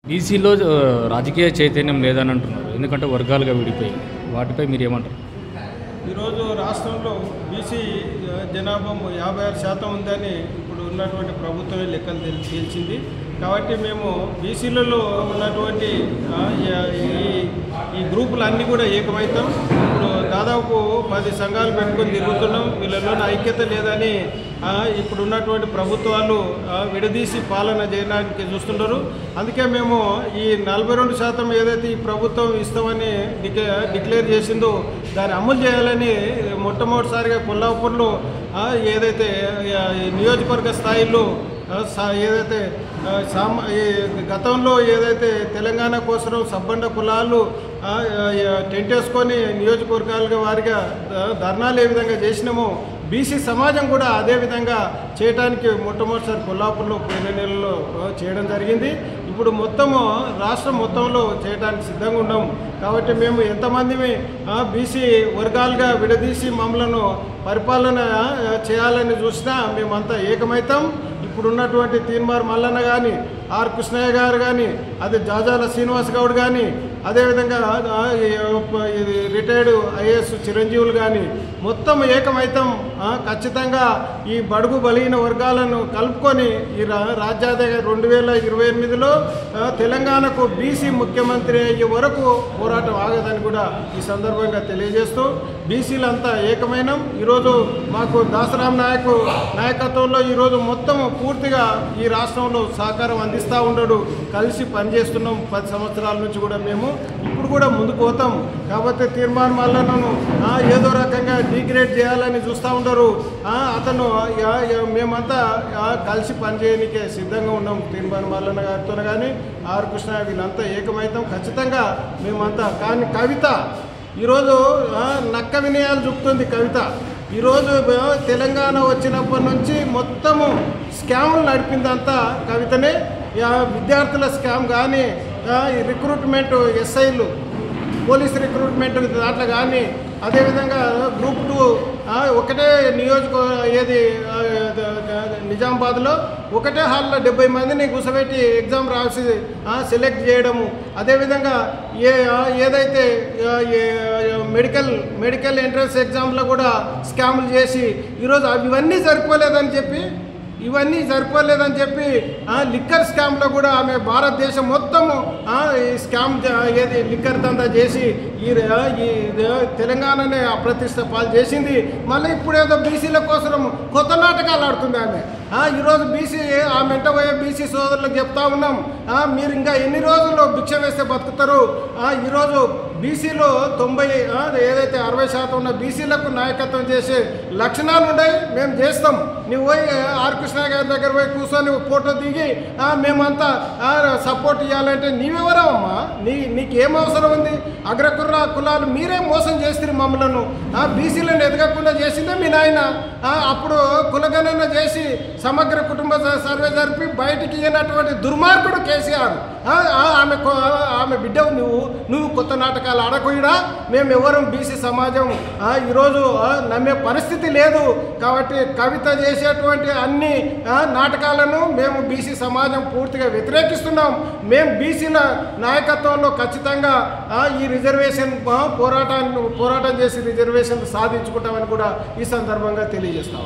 బీసీలో రాజకీయ చైతన్యం లేదని అంటున్నారు. ఎందుకంటే వర్గాలుగా విడిపోయి వాటిపై మీరు ఏమంటారు? ఈరోజు రాష్ట్రంలో బీసీ జనాభా 56% ఉందని ఇప్పుడు ఉన్నటువంటి ప్రభుత్వమే లెక్కలు తేల్చింది. కాబట్టి మేము బీసీలలో ఉన్నటువంటి ఈ గ్రూపులు అన్నీ కూడా ఏకమవుతాం. ఇప్పుడు దాదాపు 10 సంఘాలు పెట్టుకొని తిరుగుతున్నాం. వీళ్ళలోని ఐక్యత లేదని ఇప్పుడు ఉన్నటువంటి ప్రభుత్వాలు విడదీసి పాలన చేయడానికి చూస్తున్నారు. అందుకే మేము ఈ 42% ఏదైతే ఈ ప్రభుత్వం ఇస్తామని డిక్లేర్ చేసిందో దాన్ని అమలు చేయాలని మొట్టమొదటిసారిగా కొల్లాపూర్లో ఏదైతే నియోజకవర్గ స్థాయిలో ఏదైతే గతంలో ఏదైతే తెలంగాణ కోసం సబ్బండ కులాలు టెంట్ వేసుకొని నియోజకవర్గాలుగా వారిగా ధర్నాలు ఏ విధంగా చేసినామో బీసీ సమాజం కూడా అదే విధంగా చేయడానికి మొట్టమొదటిసారి కొల్లాపూర్లో పోయిన నెలలో చేయడం జరిగింది. ఇప్పుడు మొత్తము రాష్ట్రం మొత్తంలో చేయడానికి సిద్ధంగా ఉన్నాం. కాబట్టి మేము ఎంతమంది బీసీ వర్గాలుగా విడదీసి మమ్మలను పరిపాలన చేయాలని చూసినా మేమంతా ఏకమవుతాం. ఇప్పుడున్నటువంటి తీన్మార్ మల్లన్న కానీ, ఆర్ కృష్ణయ్య గారు కానీ, అదే జాజాల శ్రీనివాస్ గౌడ్ కానీ, అదేవిధంగా రిటైర్డ్ ఐఏఎస్ చిరంజీవులు కానీ మొత్తం ఏకమైతం. ఖచ్చితంగా ఈ బడుగు బలహీన వర్గాలను కలుపుకొని ఈ రాజ్యాధికారి 2028లో తెలంగాణకు బీసీ ముఖ్యమంత్రి అయ్యే వరకు పోరాటం ఆగదని కూడా ఈ సందర్భంగా తెలియజేస్తూ బీసీలంతా ఏకమైనం. ఈరోజు మాకు దాసరాం నాయకత్వంలో ఈరోజు మొత్తం పూర్తిగా ఈ రాష్ట్రంలో సహకారం అందిస్తూ ఉండడు. కలిసి పనిచేస్తున్నాం 10 సంవత్సరాల నుంచి కూడా. మేము ఇప్పుడు కూడా ముందుకు పోతాం. కాబట్టి తీర్మాన్ మల్లన్నను ఏదో రకంగా డిగ్రేడ్ చేయాలని చూస్తూ ఉండరు. అతను మేమంతా కలిసి పనిచేయడానికే సిద్ధంగా ఉన్నాం. తీర్మాన్ మల్లన్న గారితో కానీ, ఆర్ కృష్ణ వీళ్ళంతా ఏకమైతాం ఖచ్చితంగా మేమంతా. కానీ కవిత ఈరోజు నక్క వినయాలు చూపుతుంది. కవిత ఈరోజు తెలంగాణ వచ్చినప్పటి నుంచి మొత్తము స్కామ్లు నడిపిందంతా కవితనే. విద్యార్థుల స్కామ్ కానీ, రిక్రూట్మెంట్ ఎస్ఐలు పోలీస్ రిక్రూట్మెంట్ దాంట్లో కానీ, అదేవిధంగా గ్రూప్ 2 ఒకటే ఏది నిజామాబాద్లో ఒకటే హాల్లో 70 మందిని కూర్చోబెట్టి ఎగ్జామ్ రాసి సెలెక్ట్ చేయడము. అదేవిధంగా ఏదైతే మెడికల్ ఎంట్రన్స్ ఎగ్జామ్లో కూడా స్కాములు చేసి ఈరోజు ఇవన్నీ సరిపోలేదని చెప్పి లిక్కర్ స్కామ్లో కూడా ఆమె భారతదేశం మొత్తము ఈ స్కామ్ ఏది లిక్కర్ దందా చేసి ఈ తెలంగాణనే అప్రతిష్ట పాలు చేసింది. మళ్ళీ ఇప్పుడేదో బీసీల కోసం కొత్త నాటకాలు ఆడుతుంది ఆమె. ఈరోజు ఆమె వెంట పోయే బీసీ సోదరులకు చెప్తా ఉన్నాం, మీరు ఇంకా ఎన్ని రోజులు భిక్ష వేస్తే బతుకుతారు. ఈరోజు బీసీలో 90 ఏదైతే 60% ఉన్న బీసీలకు నాయకత్వం చేసే లక్షణాలు ఉన్నాయి. మేము చేస్తాం. నువ్వు పోయి ఆర్ కృష్ణ గారి దగ్గర పోయి కూర్చొని ఫోటో దిగి మేమంతా సపోర్ట్ ఇవ్వాలంటే నీవెవరమ్మా? నీకేం అవసరం ఉంది? కులాలు మీరే మోసం చేస్తారు మమ్మలను. బీసీలను ఎదగకుండా చేసిందే మీ నాయన. అప్పుడు కులగణన చేసి సమగ్ర కుటుంబ సర్వే జరిపి బయటికి ఇవ్వనటువంటి దుర్మార్గుడు కేసీఆర్. ఆమె బిడ్డవు నువ్వు కొత్త నాటకాలు ఆడకూడా. మేము ఎవరం బీసీ సమాజం ఈరోజు నమ్మే పరిస్థితి లేదు. కాబట్టి కవిత చేసేటువంటి అన్ని నాటకాలను మేము బీసీ సమాజం పూర్తిగా వ్యతిరేకిస్తున్నాం. మేము బీసీల నాయకత్వంలో ఖచ్చితంగా ఈ రిజర్వేషన్ పోరాటం చేసి రిజర్వేషన్ సాధించుకుంటామని కూడా ఈ సందర్భంగా తెలియజేస్తాం.